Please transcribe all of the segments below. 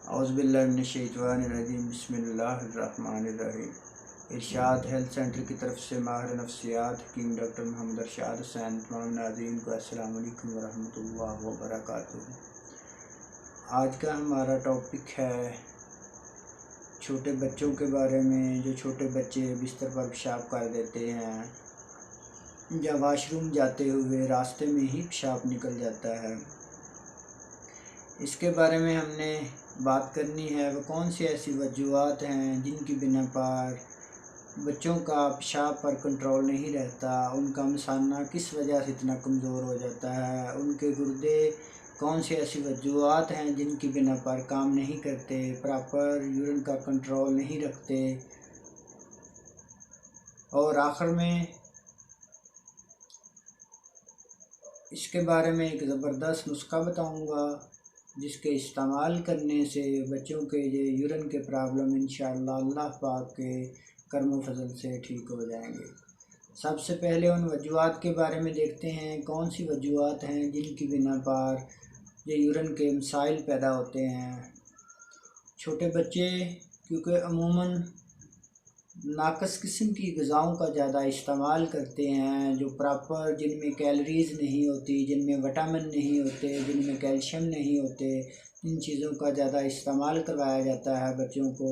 औज़ुबिल्लाहिमिनश्शैतानिर्रजीम बिस्मिल्लाहिर्रहमानिर्रहीम। इरशाद health centre की तरफ से माहिर नफ्सियात हकीम डॉक्टर मोहम्मद अरशाद हुसैन तमाम नाज़रीन को अस्सलाम वालेकुम वरहमतुल्लाहि वबरकातुहू। आज का हमारा टॉपिक है छोटे बच्चों के बारे में। जो छोटे बच्चे बिस्तर पर पेशाब कर देते हैं या वाशरूम जाते हुए रास्ते में ही पेशाब निकल जाता है, इसके बारे में हमने बात करनी है। वो कौन सी ऐसी वजूहात हैं जिनकी बिना पर बच्चों का पेशाब पर कंट्रोल नहीं रहता, उनका मसाना किस वजह से इतना कमज़ोर हो जाता है, उनके गुर्दे कौन सी ऐसी वजूहात हैं जिनकी बिना पर काम नहीं करते, प्रॉपर यूरिन का कंट्रोल नहीं रखते। और आखिर में इसके बारे में एक ज़बरदस्त नुस्खा बताऊंगा जिसके इस्तेमाल करने से बच्चों के ये यूरिन के प्रॉब्लम इंशाअल्लाह अल्लाह पाक के करम फजल से ठीक हो जाएंगे। सबसे पहले उन वजूहात के बारे में देखते हैं, कौन सी वजूहात हैं जिनकी बिना पर ये यूरिन के मसाइल पैदा होते हैं। छोटे बच्चे क्योंकि अमूमन नाकस किस्म की ग़िज़ाओं का ज़्यादा इस्तेमाल करते हैं, जो प्रॉपर जिनमें कैलोरीज़ नहीं होती, जिनमें विटामिन नहीं होते, जिनमें कैल्शियम नहीं होते, इन चीज़ों का ज़्यादा इस्तेमाल करवाया जाता है बच्चों को।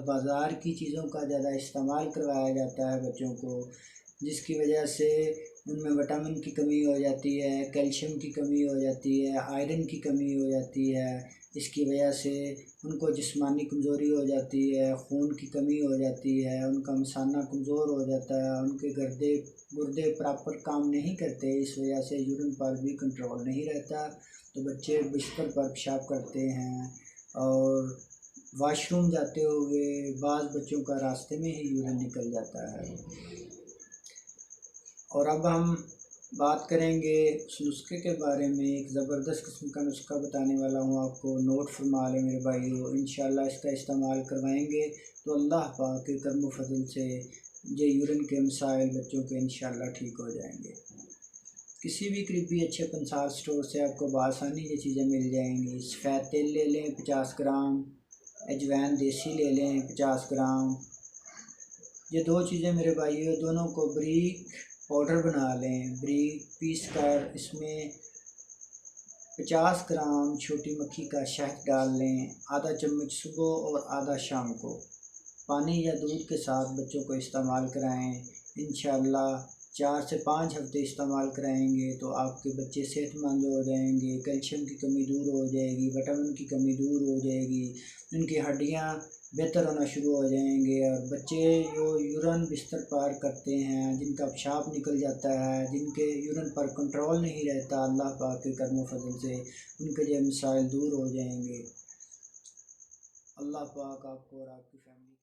बाज़ार की चीज़ों का ज़्यादा इस्तेमाल करवाया जाता है बच्चों को, जिसकी वजह से उनमें विटामिन की कमी हो जाती है, कैल्शियम की कमी हो जाती है, आयरन की कमी हो जाती है। इसकी वजह से उनको जिस्मानी कमज़ोरी हो जाती है, खून की कमी हो जाती है, उनका मसाना कमज़ोर हो जाता है, उनके गुर्दे प्रॉपर काम नहीं करते, इस वजह से यूरिन पर भी कंट्रोल नहीं रहता। तो बच्चे बिस्तर पर पेशाब करते हैं और वाशरूम जाते हुए बाज़ बच्चों का रास्ते में ही यूरिन निकल जाता है। और अब हम बात करेंगे उस नुस्खे के बारे में। एक ज़बरदस्त किस्म का नुस्खा बताने वाला हूँ आपको, नोट फरमा लें मेरे भाइयों। इंशाअल्लाह इसका इस्तेमाल करवाएंगे तो अल्लाह पाक के करम फजल से ये यूरिन के मसाइल बच्चों के इंशाअल्लाह ठीक हो जाएंगे। किसी भी करीबी अच्छे पंसार स्टोर से आपको बआसानी ये चीज़ें मिल जाएंगी। सफ़ेद तेल ले लें 50 ग्राम, अजवाइन देसी ले लें 50 ग्राम। ये दो चीज़ें मेरे भाइयों, दोनों को बारीक पाउडर बना लें, बारीक पीस कर इसमें 50 ग्राम छोटी मक्खी का शहद डाल लें। आधा चम्मच सुबह और आधा शाम को पानी या दूध के साथ बच्चों को इस्तेमाल कराएं। इंशाअल्लाह 4 से 5 हफ्ते इस्तेमाल कराएंगे तो आपके बच्चे सेहतमंद हो जाएंगे, कैल्शियम की कमी दूर हो जाएगी, विटामिन की कमी दूर हो जाएगी, उनकी हड्डियां बेहतर होना शुरू हो जाएंगे। और बच्चे जो यूरिन बिस्तर पार करते हैं, जिनका पेशाब निकल जाता है, जिनके यूरिन पर कंट्रोल नहीं रहता, अल्लाह पाक के करम फजल से उनके लिए मसाइल दूर हो जाएंगे। अल्लाह पाक आपको और आपकी फैमिली